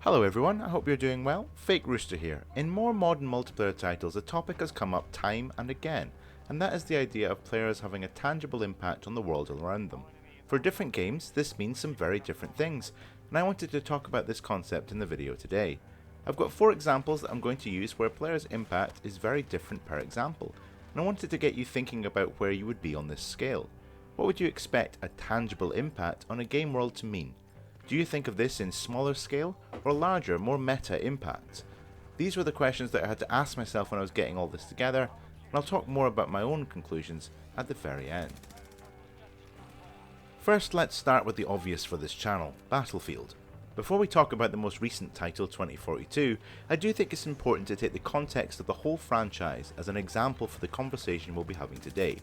Hello everyone, I hope you're doing well. Fake Rooster here. In more modern multiplayer titles, a topic has come up time and again, and that is the idea of players having a tangible impact on the world around them. For different games, this means some very different things, and I wanted to talk about this concept in the video today. I've got 4 examples that I'm going to use where a player's impact is very different per example, and I wanted to get you thinking about where you would be on this scale. What would you expect a tangible impact on a game world to mean? Do you think of this in smaller scale or larger, more meta impacts? These were the questions that I had to ask myself when I was getting all this together, and I'll talk more about my own conclusions at the very end. First, let's start with the obvious for this channel, Battlefield. Before we talk about the most recent title, 2042, I do think it's important to take the context of the whole franchise as an example for the conversation we'll be having today.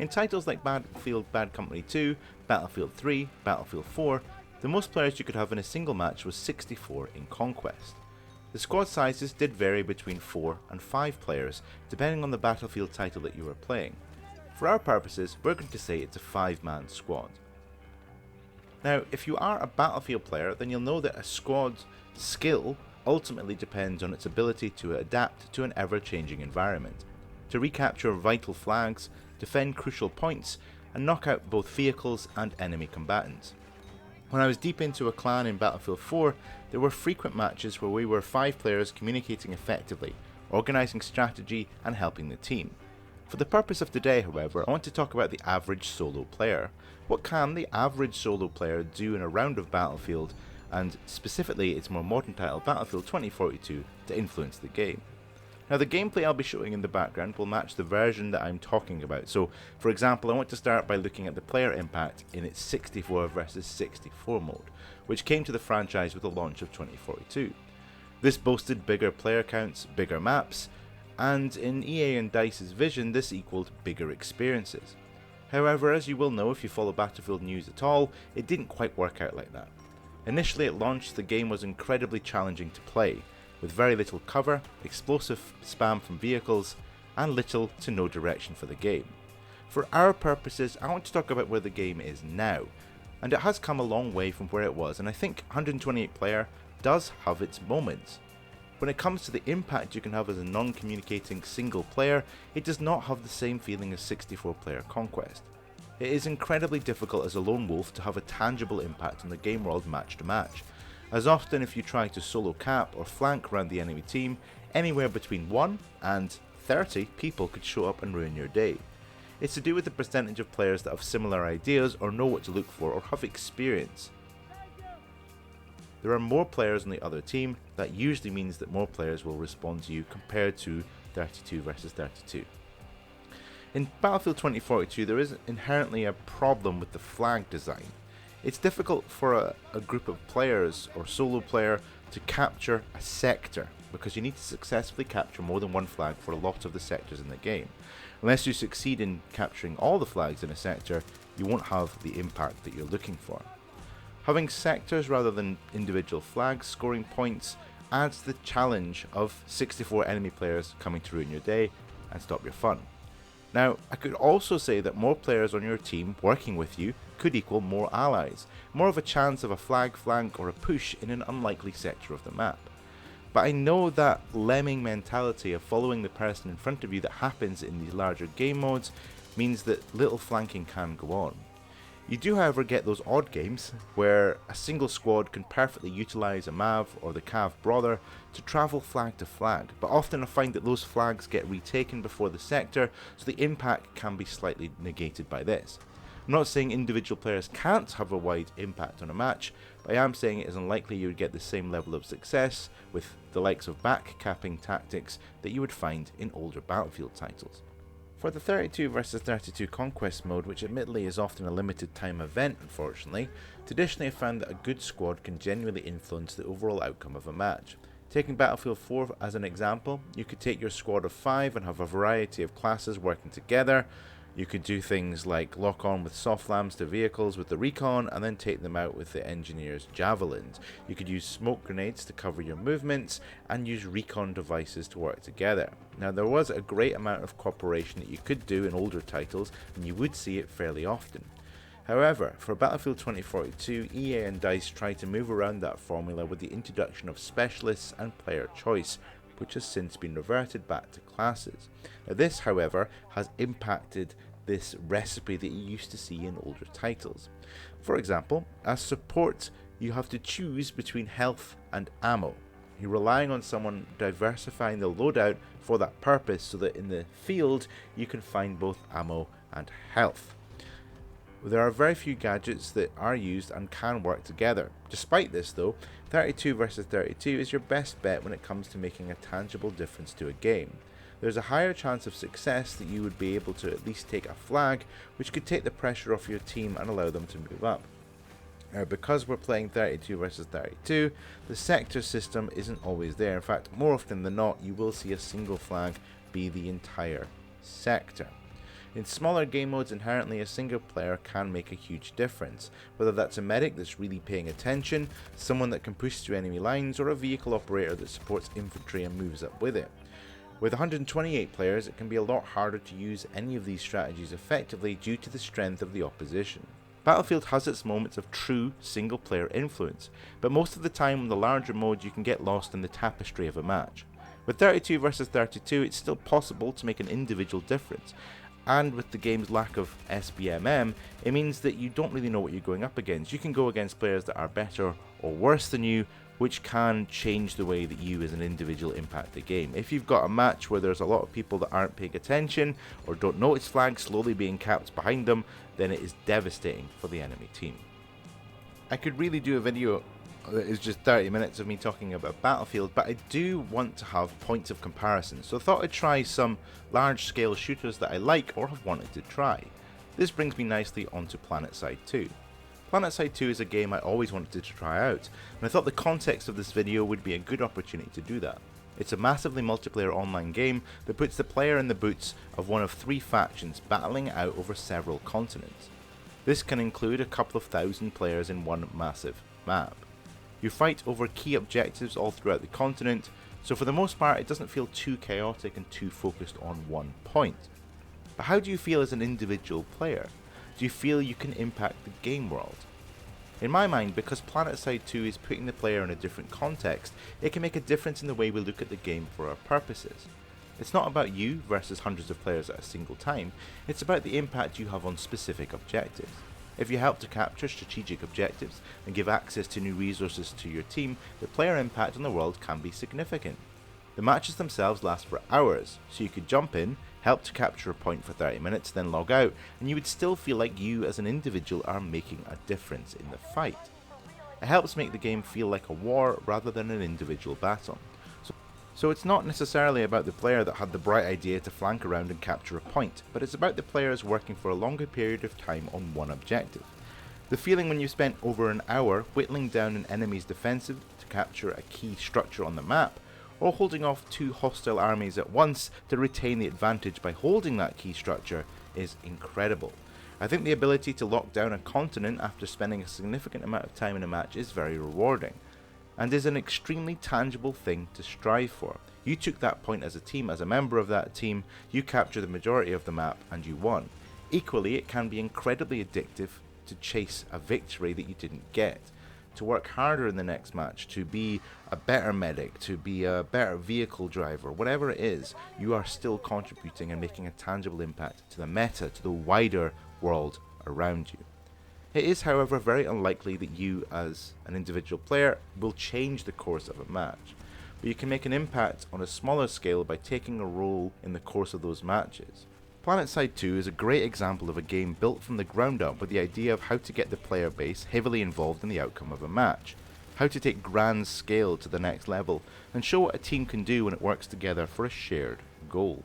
In titles like Battlefield Bad Company 2, Battlefield 3, Battlefield 4, the most players you could have in a single match was 64 in Conquest. The squad sizes did vary between 4 and 5 players, depending on the Battlefield title that you were playing. For our purposes, we're going to say it's a 5-man squad. Now, if you are a Battlefield player, then you'll know that a squad's skill ultimately depends on its ability to adapt to an ever-changing environment, to recapture vital flags, defend crucial points, and knock out both vehicles and enemy combatants. When I was deep into a clan in Battlefield 4, there were frequent matches where we were 5 players communicating effectively, organising strategy and helping the team. For the purpose of today, however, I want to talk about the average solo player. What can the average solo player do in a round of Battlefield, and specifically its more modern title Battlefield 2042, to influence the game? Now, the gameplay I'll be showing in the background will match the version that I'm talking about. So, for example, I want to start by looking at the player impact in its 64 versus 64 mode, which came to the franchise with the launch of 2042. This boasted bigger player counts, bigger maps, and in EA and DICE's vision, this equaled bigger experiences. However, as you will know if you follow Battlefield news at all, it didn't quite work out like that. Initially at launch, the game was incredibly challenging to play, with very little cover, explosive spam from vehicles, and little to no direction for the game. For our purposes, I want to talk about where the game is now, and it has come a long way from where it was, and I think 128 player does have its moments. When it comes to the impact you can have as a non-communicating single player, it does not have the same feeling as 64 player Conquest. It is incredibly difficult as a lone wolf to have a tangible impact on the game world match to match, as often if you try to solo cap or flank around the enemy team, anywhere between 1 and 30 people could show up and ruin your day. It's to do with the percentage of players that have similar ideas or know what to look for or have experience. There are more players on the other team, that usually means that more players will respond to you compared to 32 versus 32. In Battlefield 2042 there is inherently a problem with the flag design. It's difficult for a group of players or solo player to capture a sector because you need to successfully capture more than one flag for a lot of the sectors in the game. Unless you succeed in capturing all the flags in a sector, you won't have the impact that you're looking for. Having sectors rather than individual flags scoring points adds the challenge of 64 enemy players coming to ruin your day and stop your fun. Now, I could also say that more players on your team working with you could equal more allies, more of a chance of a flag flank or a push in an unlikely sector of the map. But I know that lemming mentality of following the person in front of you that happens in these larger game modes means that little flanking can go on. You do however get those odd games where a single squad can perfectly utilise a MAV or the CAV brawler to travel flag to flag, but often I find that those flags get retaken before the sector, so the impact can be slightly negated by this. I'm not saying individual players can't have a wide impact on a match, but I am saying it is unlikely you would get the same level of success with the likes of backcapping tactics that you would find in older Battlefield titles. For the 32 vs 32 Conquest mode, which admittedly is often a limited time event unfortunately, traditionally I found that a good squad can genuinely influence the overall outcome of a match. Taking Battlefield 4 as an example, you could take your squad of 5 and have a variety of classes working together. You could do things like lock on with soft lambs to vehicles with the recon and then take them out with the engineer's javelins. You could use smoke grenades to cover your movements and use recon devices to work together. Now there was a great amount of cooperation that you could do in older titles and you would see it fairly often. However, for Battlefield 2042, EA and DICE tried to move around that formula with the introduction of specialists and player choice, which has since been reverted back to classes. Now this, however, has impacted this recipe that you used to see in older titles. For example, as support, you have to choose between health and ammo. You're relying on someone diversifying the loadout for that purpose so that in the field you can find both ammo and health. There are very few gadgets that are used and can work together. Despite this though, 32 versus 32 is your best bet when it comes to making a tangible difference to a game. There's a higher chance of success that you would be able to at least take a flag, which could take the pressure off your team and allow them to move up. Now, because we're playing 32 versus 32, the sector system isn't always there. In fact, more often than not, you will see a single flag be the entire sector. In smaller game modes, inherently a single player can make a huge difference, whether that's a medic that's really paying attention, someone that can push through enemy lines, or a vehicle operator that supports infantry and moves up with it. With 128 players, it can be a lot harder to use any of these strategies effectively due to the strength of the opposition. Battlefield has its moments of true single player influence, but most of the time in the larger modes you can get lost in the tapestry of a match. With 32 versus 32, it's still possible to make an individual difference. And with the game's lack of SBMM, it means that you don't really know what you're going up against. You can go against players that are better or worse than you, which can change the way that you as an individual impact the game. If you've got a match where there's a lot of people that aren't paying attention or don't notice flags slowly being capped behind them, then it is devastating for the enemy team. I could really do a video that is just 30 minutes of me talking about Battlefield, but I do want to have points of comparison, so I thought I'd try some large scale shooters that I like or have wanted to try. This brings me nicely onto Planetside 2. Planetside 2 is a game I always wanted to try out, and I thought the context of this video would be a good opportunity to do that. It's a massively multiplayer online game that puts the player in the boots of one of 3 factions battling out over several continents. This can include a couple of thousand players in one massive map. You fight over key objectives all throughout the continent, so for the most part it doesn't feel too chaotic and too focused on one point. But how do you feel as an individual player? Do you feel you can impact the game world? In my mind, because Planetside 2 is putting the player in a different context, it can make a difference in the way we look at the game for our purposes. It's not about you versus hundreds of players at a single time, it's about the impact you have on specific objectives. If you help to capture strategic objectives and give access to new resources to your team, the player impact on the world can be significant. The matches themselves last for hours, so you could jump in, help to capture a point for 30 minutes, then log out, and you would still feel like you as an individual are making a difference in the fight. It helps make the game feel like a war rather than an individual battle. So it's not necessarily about the player that had the bright idea to flank around and capture a point, but it's about the players working for a longer period of time on one objective. The feeling when you've spent over an hour whittling down an enemy's defensive to capture a key structure on the map, or holding off 2 hostile armies at once to retain the advantage by holding that key structure is incredible. I think the ability to lock down a continent after spending a significant amount of time in a match is very rewarding, and is an extremely tangible thing to strive for. You took that point as a team, as a member of that team, you captured the majority of the map and you won. Equally, it can be incredibly addictive to chase a victory that you didn't get, to work harder in the next match, to be a better medic, to be a better vehicle driver, whatever it is, you are still contributing and making a tangible impact to the meta, to the wider world around you. It is, however, very unlikely that you, as an individual player, will change the course of a match, but you can make an impact on a smaller scale by taking a role in the course of those matches. Planetside 2 is a great example of a game built from the ground up with the idea of how to get the player base heavily involved in the outcome of a match, how to take grand scale to the next level, and show what a team can do when it works together for a shared goal.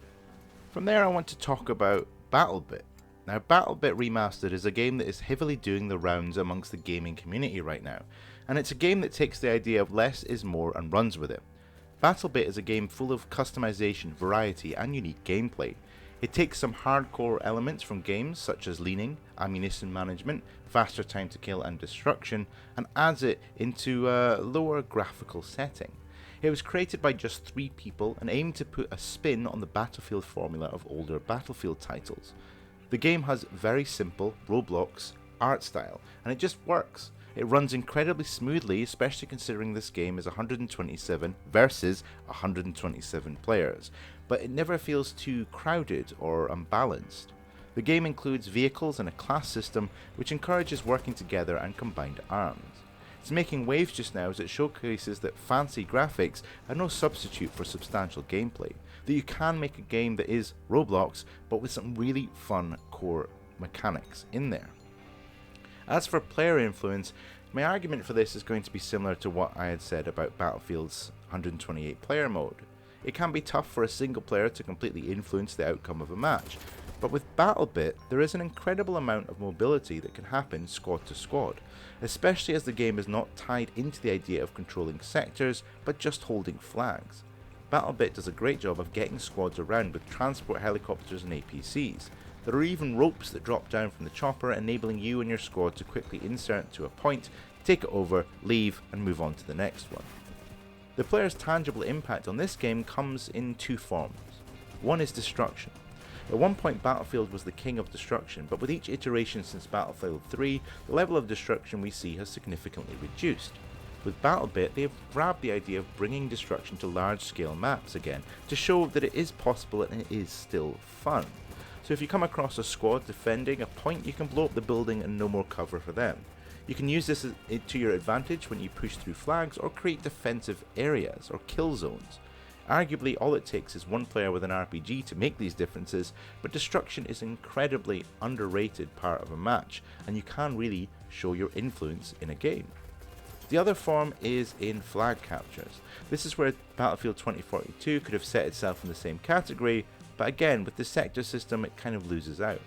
From there I want to talk about Battlebit. Now, Battlebit Remastered is a game that is heavily doing the rounds amongst the gaming community right now, and it's a game that takes the idea of less is more and runs with it. Battlebit is a game full of customization, variety, and unique gameplay. It takes some hardcore elements from games such as leaning, ammunition management, faster time to kill and destruction, and adds it into a lower graphical setting. It was created by just 3 people and aimed to put a spin on the Battlefield formula of older Battlefield titles. The game has very simple roadblocks, art style, and it just works. It runs incredibly smoothly, especially considering this game is 127 versus 127 players, but it never feels too crowded or unbalanced. The game includes vehicles and a class system which encourages working together and combined arms. It's making waves just now as it showcases that fancy graphics are no substitute for substantial gameplay, that you can make a game that is Roblox but with some really fun core mechanics in there. As for player influence, my argument for this is going to be similar to what I had said about Battlefield's 128 player mode. It can be tough for a single player to completely influence the outcome of a match, but with Battlebit there is an incredible amount of mobility that can happen squad to squad, especially as the game is not tied into the idea of controlling sectors but just holding flags. Battlebit does a great job of getting squads around with transport helicopters and APCs. There are even ropes that drop down from the chopper, enabling you and your squad to quickly insert to a point, take it over, leave, and move on to the next one. The player's tangible impact on this game comes in two forms. One is destruction. At one point Battlefield was the king of destruction, but with each iteration since Battlefield 3, the level of destruction we see has significantly reduced. With Battlebit, they have grabbed the idea of bringing destruction to large-scale maps again, to show that it is possible and it is still fun. So if you come across a squad defending a point, you can blow up the building and no more cover for them. You can use this to your advantage when you push through flags or create defensive areas or kill zones. Arguably all it takes is one player with an RPG to make these differences, but destruction is an incredibly underrated part of a match, and you can really show your influence in a game. The other form is in flag captures. This is where Battlefield 2042 could have set itself in the same category, but again, with the sector system it kind of loses out.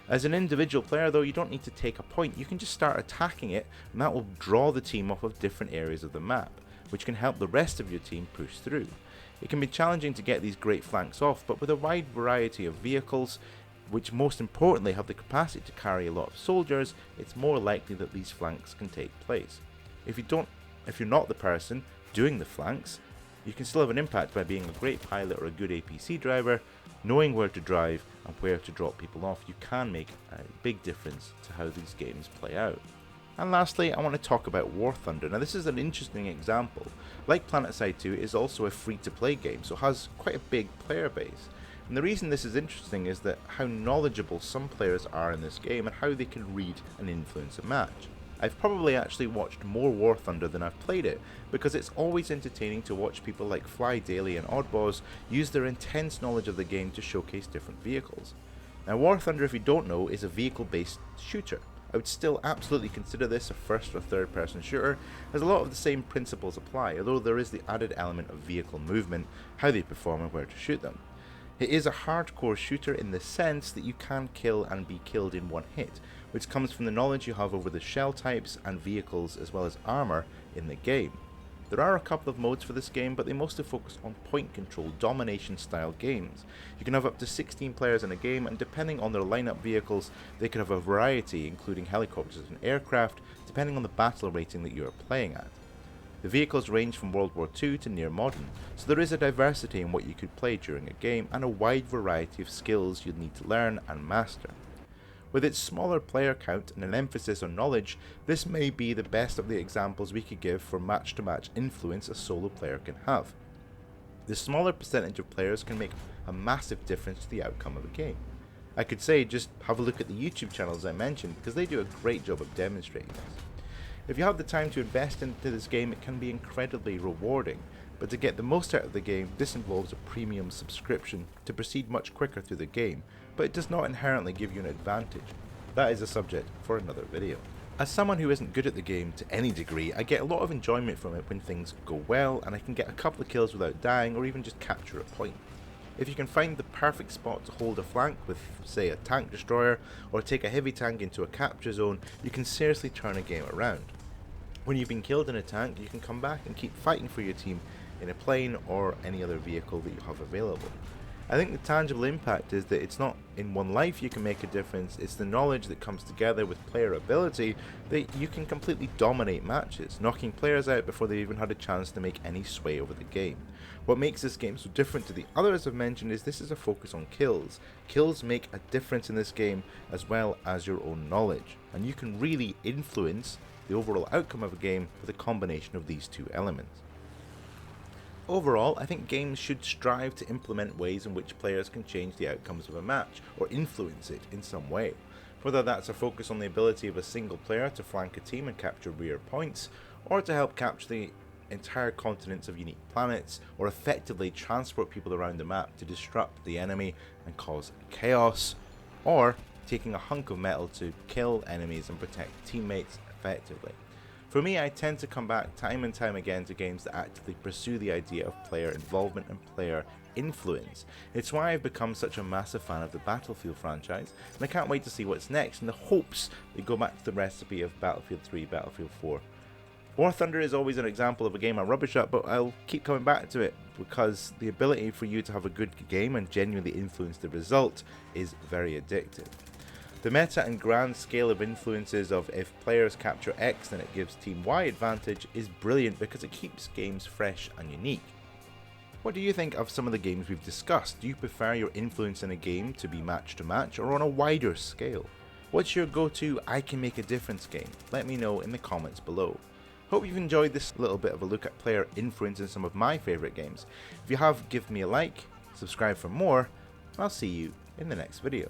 As an individual player though, you don't need to take a point, you can just start attacking it, and that will draw the team off of different areas of the map, which can help the rest of your team push through. It can be challenging to get these great flanks off, but with a wide variety of vehicles, which most importantly have the capacity to carry a lot of soldiers, it's more likely that these flanks can take place. If you're not the person doing the flanks, you can still have an impact by being a great pilot or a good APC driver, knowing where to drive and where to drop people off. You can make a big difference to how these games play out. And lastly, I want to talk about War Thunder. Now this is an interesting example. Like Planetside 2, it is also a free-to-play game, so it has quite a big player base. And the reason this is interesting is that how knowledgeable some players are in this game and how they can read and influence a match. I've probably actually watched more War Thunder than I've played it, because it's always entertaining to watch people like Fly Daily and Oddboz use their intense knowledge of the game to showcase different vehicles. Now War Thunder, if you don't know, is a vehicle-based shooter. I would still absolutely consider this a first or third person shooter, as a lot of the same principles apply, although there is the added element of vehicle movement, how they perform and where to shoot them. It is a hardcore shooter in the sense that you can kill and be killed in one hit, which comes from the knowledge you have over the shell types and vehicles as well as armor in the game. There are a couple of modes for this game, but they mostly focus on point control, domination style games. You can have up to 16 players in a game, and depending on their lineup vehicles, they can have a variety, including helicopters and aircraft, depending on the battle rating that you are playing at. The vehicles range from World War II to near modern, so there is a diversity in what you could play during a game, and a wide variety of skills you'd need to learn and master. With its smaller player count and an emphasis on knowledge, this may be the best of the examples we could give for match-to-match influence a solo player can have. The smaller percentage of players can make a massive difference to the outcome of a game. I could say just have a look at the YouTube channels I mentioned, because they do a great job of demonstrating this. If you have the time to invest into this game, it can be incredibly rewarding, but to get the most out of the game, this involves a premium subscription to proceed much quicker through the game, but it does not inherently give you an advantage. That is a subject for another video. As someone who isn't good at the game to any degree, I get a lot of enjoyment from it when things go well and I can get a couple of kills without dying or even just capture a point. If you can find the perfect spot to hold a flank with, say, a tank destroyer, or take a heavy tank into a capture zone, you can seriously turn a game around. When you've been killed in a tank, you can come back and keep fighting for your team in a plane or any other vehicle that you have available. I think the tangible impact is that it's not in one life you can make a difference, it's the knowledge that comes together with player ability that you can completely dominate matches, knocking players out before they even had a chance to make any sway over the game. What makes this game so different to the others I've mentioned is this is a focus on kills. Kills make a difference in this game as well as your own knowledge, and you can really influence the overall outcome of a game with a combination of these two elements. Overall, I think games should strive to implement ways in which players can change the outcomes of a match, or influence it in some way. Whether that's a focus on the ability of a single player to flank a team and capture rare points, or to help capture the entire continents of unique planets, or effectively transport people around the map to disrupt the enemy and cause chaos, or taking a hunk of metal to kill enemies and protect teammates effectively. For me, I tend to come back time and time again to games that actively pursue the idea of player involvement and player influence. It's why I've become such a massive fan of the Battlefield franchise, and I can't wait to see what's next in the hopes they go back to the recipe of Battlefield 3, Battlefield 4. War Thunder is always an example of a game I rubbish at, but I'll keep coming back to it because the ability for you to have a good game and genuinely influence the result is very addictive. The meta and grand scale of influences of if players capture X then it gives Team Y advantage is brilliant because it keeps games fresh and unique. What do you think of some of the games we've discussed? Do you prefer your influence in a game to be match to match or on a wider scale? What's your go-to I can make a difference game? Let me know in the comments below. Hope you've enjoyed this little bit of a look at player influence in some of my favourite games. If you have, give me a like, subscribe for more, and I'll see you in the next video.